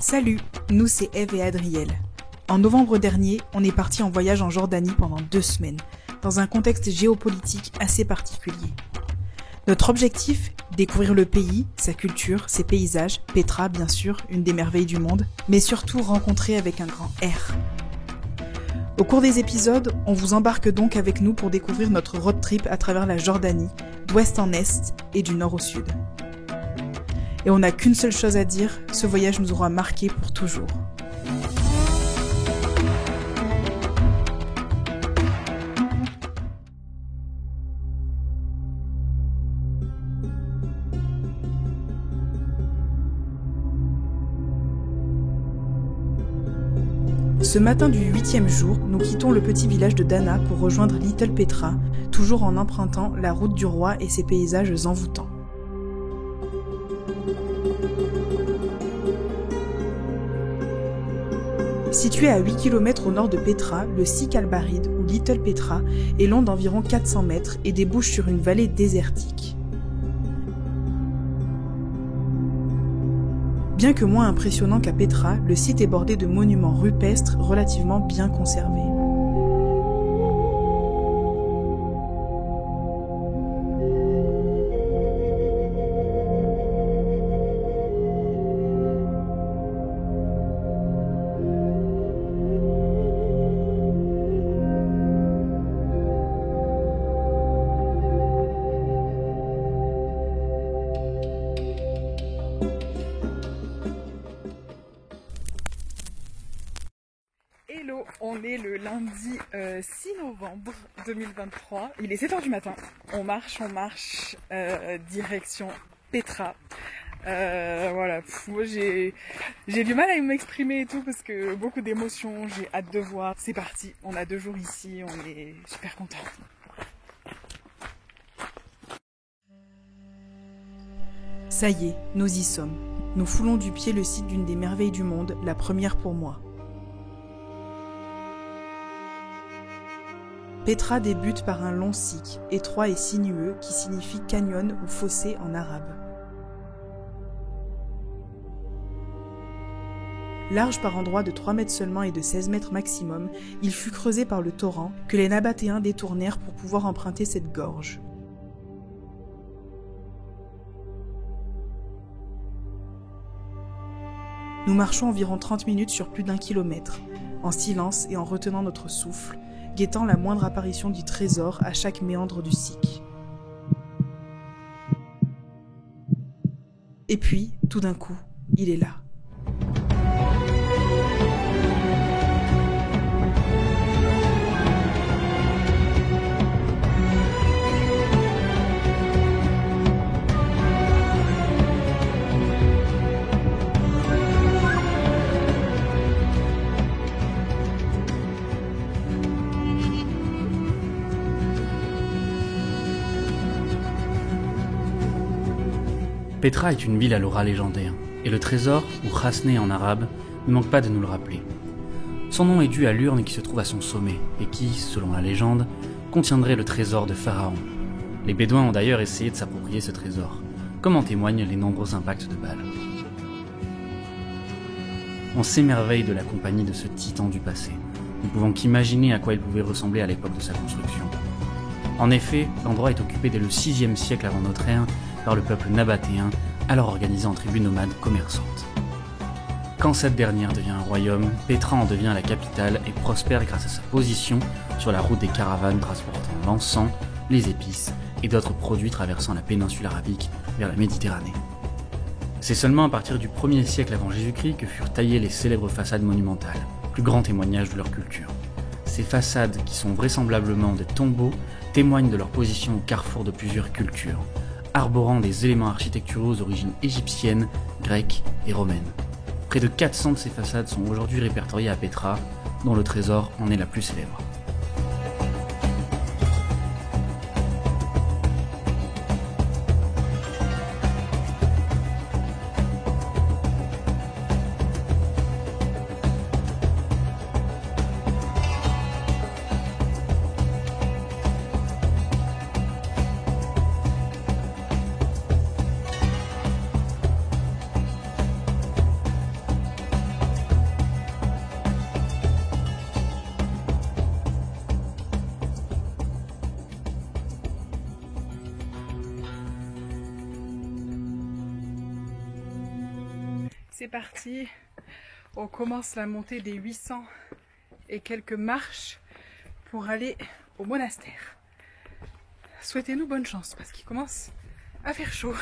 Salut, nous c'est Eve et Adriel. En novembre dernier, on est parti en voyage en Jordanie pendant 2 semaines, dans un contexte géopolitique assez particulier. Notre objectif, découvrir le pays, sa culture, ses paysages, Petra bien sûr, une des merveilles du monde, mais surtout rencontrer avec un grand R. Au cours des épisodes, on vous embarque donc avec nous pour découvrir notre road trip à travers la Jordanie, d'ouest en est et du nord au sud. Et on n'a qu'une seule chose à dire, ce voyage nous aura marqué pour toujours. Ce matin du 8e jour, nous quittons le petit village de Dana pour rejoindre Little Petra, toujours en empruntant la route du roi et ses paysages envoûtants. Situé à 8 km au nord de Petra, le Sik al-Barid, ou Little Petra, est long d'environ 400 mètres et débouche sur une vallée désertique. Bien que moins impressionnant qu'à Petra, le site est bordé de monuments rupestres relativement bien conservés. Hello, on est le lundi 6 novembre 2023, il est 7h du matin, on marche, direction Petra. Voilà, moi j'ai du mal à m'exprimer et tout parce que beaucoup d'émotions, j'ai hâte de voir. C'est parti, on a 2 jours ici, on est super contents. Ça y est, nous y sommes. Nous foulons du pied le site d'une des merveilles du monde, la première pour moi. Petra débute par un long sik, étroit et sinueux, qui signifie canyon ou fossé en arabe. Large par endroits de 3 mètres seulement et de 16 mètres maximum, il fut creusé par le torrent que les Nabatéens détournèrent pour pouvoir emprunter cette gorge. Nous marchons environ 30 minutes sur plus d'1 kilomètre, en silence et en retenant notre souffle, guettant la moindre apparition du trésor à chaque méandre du sik. Et puis, tout d'un coup, il est là. Petra est une ville à l'aura légendaire, et le trésor, ou Khasné en arabe, ne manque pas de nous le rappeler. Son nom est dû à l'urne qui se trouve à son sommet, et qui, selon la légende, contiendrait le trésor de Pharaon. Les Bédouins ont d'ailleurs essayé de s'approprier ce trésor, comme en témoignent les nombreux impacts de balles. On s'émerveille de la compagnie de ce titan du passé, ne pouvant qu'imaginer à quoi il pouvait ressembler à l'époque de sa construction. En effet, l'endroit est occupé dès le 6e siècle avant notre ère, par le peuple nabatéen, alors organisé en tribus nomades commerçantes. Quand cette dernière devient un royaume, Petra en devient la capitale et prospère grâce à sa position sur la route des caravanes transportant l'encens, les épices et d'autres produits traversant la péninsule arabique vers la Méditerranée. C'est seulement à partir du 1er siècle avant Jésus-Christ que furent taillées les célèbres façades monumentales, plus grand témoignage de leur culture. Ces façades, qui sont vraisemblablement des tombeaux, témoignent de leur position au carrefour de plusieurs cultures, arborant des éléments architecturaux d'origine égyptienne, grecque et romaine. Près de 400 de ces façades sont aujourd'hui répertoriées à Petra, dont le trésor en est la plus célèbre. c'est parti. On commence la montée des 800 et quelques marches pour aller au monastère. Souhaitez-nous bonne chance parce qu'il commence à faire chaud.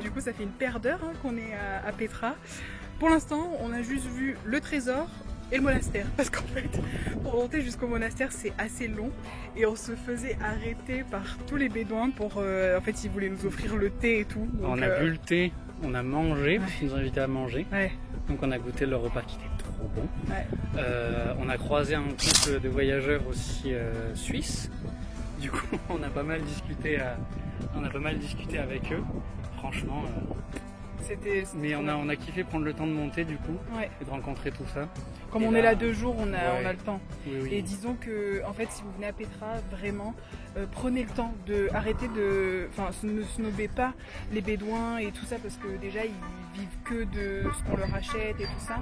Du coup ça fait une paire d'heures qu'on est à Petra. Pour l'instant on a juste vu le trésor et le monastère parce qu'en fait pour monter jusqu'au monastère c'est assez long et on se faisait arrêter par tous les bédouins pour en fait ils voulaient nous offrir le thé et tout. Donc, on a bu le thé, on a mangé parce qu'ils nous ont invités à manger. Ouais. Donc on a goûté leur repas qui était trop bon. Ouais. On a croisé un couple de voyageurs aussi suisses. Du coup on a pas mal discuté avec eux. Franchement, mais on a kiffé prendre le temps de monter du coup, ouais, et de rencontrer tout ça. Comme et on est là 2 jours, on a le temps. Oui, oui. Et disons que en fait, si vous venez à Petra, vraiment, prenez le temps de arrêter de, ne snobez pas les bédouins et tout ça parce que déjà ils vivent que de ce qu'on leur achète et tout ça.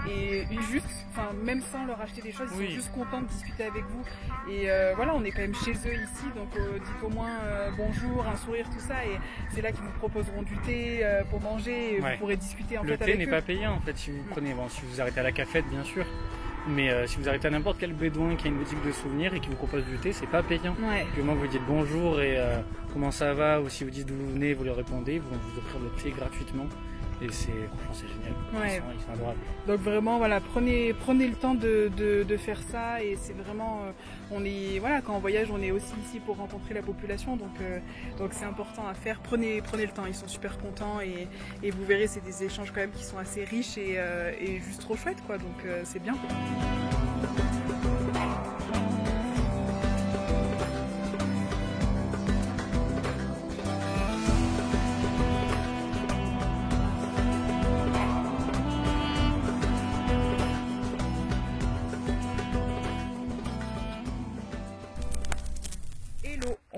Et juste, même sans leur acheter des choses, ils sont juste contents de discuter avec vous. Et voilà, on est quand même chez eux ici, donc dites au moins bonjour, un sourire, tout ça. Et c'est là qu'ils vous proposeront du thé pour manger. Et vous pourrez discuter en fait avec eux. Le thé n'est pas payant en fait si vous prenez. Bon, si vous arrêtez à la cafette, bien sûr. Mais si vous arrêtez à n'importe quel bédouin qui a une boutique de souvenirs et qui vous propose du thé, c'est pas payant. Ouais. Puis au moins vous dites bonjour et comment ça va, ou si vous dites d'où vous venez, vous leur répondez, ils vont vous offrir le thé gratuitement. Et franchement c'est génial. Ouais. Ils sont adorables. Donc vraiment voilà, prenez le temps de faire ça et c'est vraiment quand on voyage on est aussi ici pour rencontrer la population donc c'est important à faire. Prenez le temps, ils sont super contents et vous verrez c'est des échanges quand même qui sont assez riches et juste trop chouettes quoi, donc c'est bien.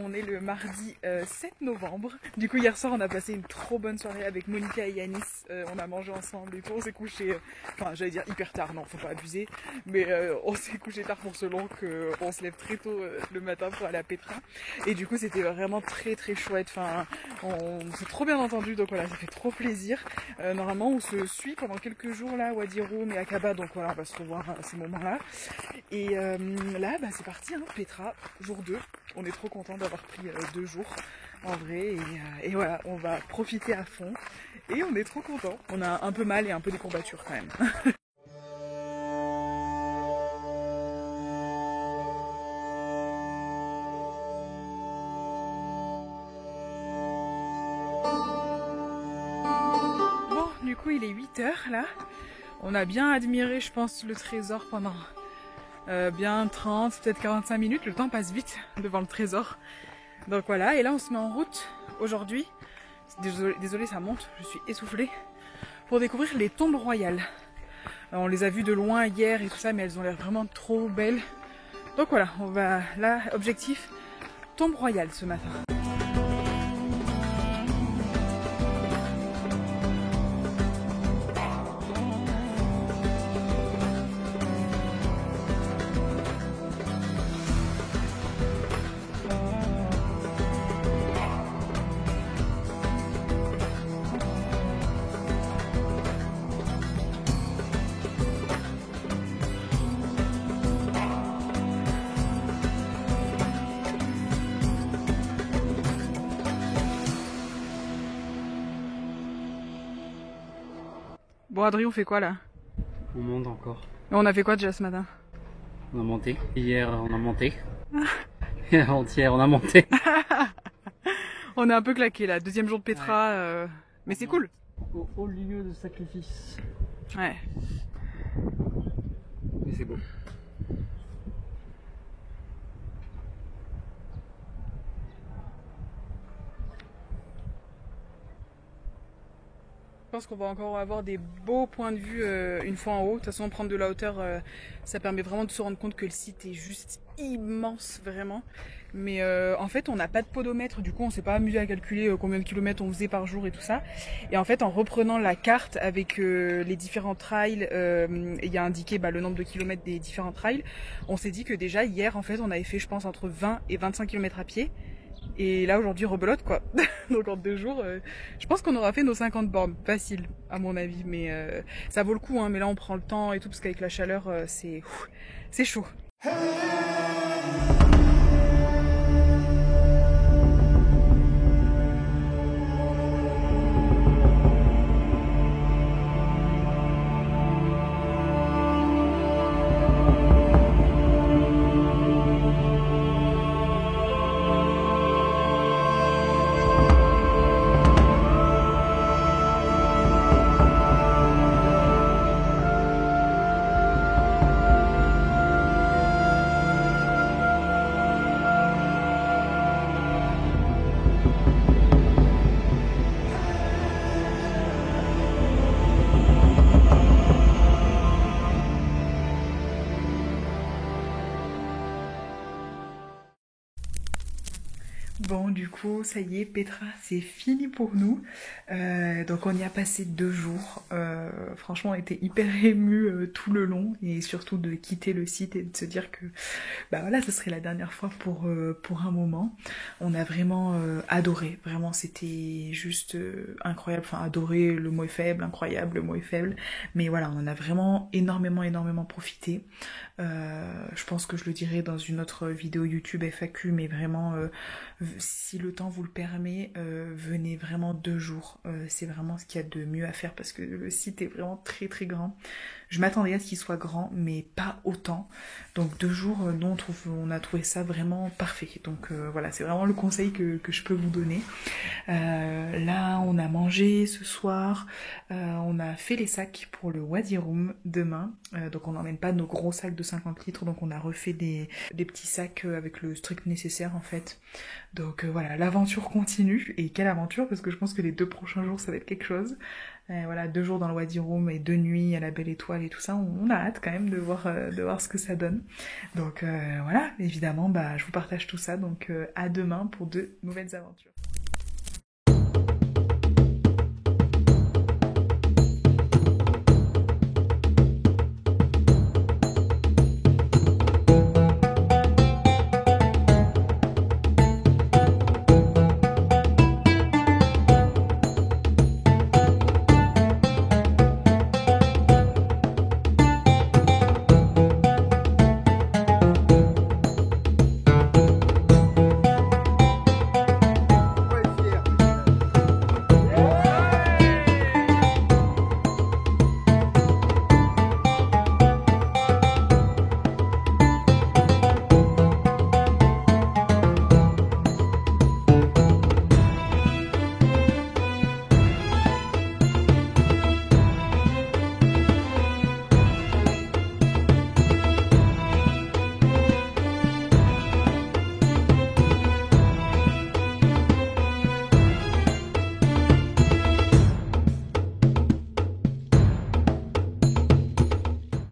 On est le mardi 7 novembre. Du coup hier soir on a passé une trop bonne soirée avec Monica et Yanis. On a mangé ensemble et tout. On s'est couché, j'allais dire hyper tard, non faut pas abuser. Mais on s'est couché tard pour ce long qu'on se lève très tôt le matin pour aller à Petra. Et du coup c'était vraiment très très chouette. On s'est trop bien entendu donc voilà ça fait trop plaisir. Normalement on se suit pendant quelques jours là, Wadi Rum et Aqaba, donc voilà on va se revoir à ces moments-là. Et là c'est parti, Petra, jour 2. On est trop content d'avoir pris 2 jours en vrai et voilà, on va profiter à fond et on est trop content. On a un peu mal et un peu des courbatures quand même. Bon, du coup il est 8h là. On a bien admiré je pense le trésor pendant bien 30, peut-être 45 minutes, le temps passe vite devant le trésor. Donc voilà, et là on se met en route aujourd'hui, désolé ça monte, je suis essoufflée, pour découvrir les tombes royales. Alors, on les a vues de loin hier et tout ça, mais elles ont l'air vraiment trop belles. Donc voilà, on va là, objectif, tombe royale ce matin. Bon Adrien, on fait quoi là? On monte encore. On a fait quoi déjà ce matin? On a monté. Hier on a monté. Entière, on a monté. On est un peu claqué là, deuxième jour de Petra, mais c'est cool. Au haut lieu de sacrifice. Ouais. Mais c'est beau. Je pense qu'on va encore avoir des beaux points de vue une fois en haut. De toute façon, prendre de la hauteur, ça permet vraiment de se rendre compte que le site est juste immense, vraiment. Mais en fait, on n'a pas de podomètre, du coup, on s'est pas amusé à calculer combien de kilomètres on faisait par jour et tout ça. Et en fait, en reprenant la carte avec les différents trails, il y a indiqué le nombre de kilomètres des différents trails, on s'est dit que déjà hier, en fait, on avait fait, je pense, entre 20 et 25 kilomètres à pied. Et là aujourd'hui rebelote quoi. Donc en 2 jours, je pense qu'on aura fait nos 50 bornes, facile à mon avis. Mais ça vaut le coup, hein. Mais là on prend le temps et tout parce qu'avec la chaleur, c'est chaud. Bon, du coup, ça y est, Petra, c'est fini pour nous. Donc on y a passé 2 jours. Franchement, on était hyper émus tout le long et surtout de quitter le site et de se dire que voilà, ce serait la dernière fois pour un moment. On a vraiment adoré. Vraiment, c'était juste incroyable. Enfin, adoré, le mot est faible, incroyable, le mot est faible. Mais voilà, on en a vraiment énormément profité. Je pense que je le dirai dans une autre vidéo YouTube FAQ, mais vraiment, si le temps vous le permet, venez vraiment 2 jours. C'est vraiment ce qu'il y a de mieux à faire parce que le site est vraiment très grand. Je m'attendais à ce qu'il soit grand, mais pas autant. Donc 2 jours, nous on a trouvé ça vraiment parfait. Donc voilà, c'est vraiment le conseil que je peux vous donner. Là, on a mangé ce soir. On a fait les sacs pour le Wadi Rum demain. Donc on n'emmène pas nos gros sacs de 50 litres. Donc on a refait des petits sacs avec le strict nécessaire en fait. Donc voilà, l'aventure continue. Et quelle aventure, parce que je pense que les 2 prochains jours, ça va être quelque chose. Voilà, 2 jours dans le Wadi Rum et 2 nuits à la Belle Étoile et tout ça. On a hâte quand même de voir ce que ça donne. Donc voilà, évidemment, je vous partage tout ça. Donc à demain pour de nouvelles aventures.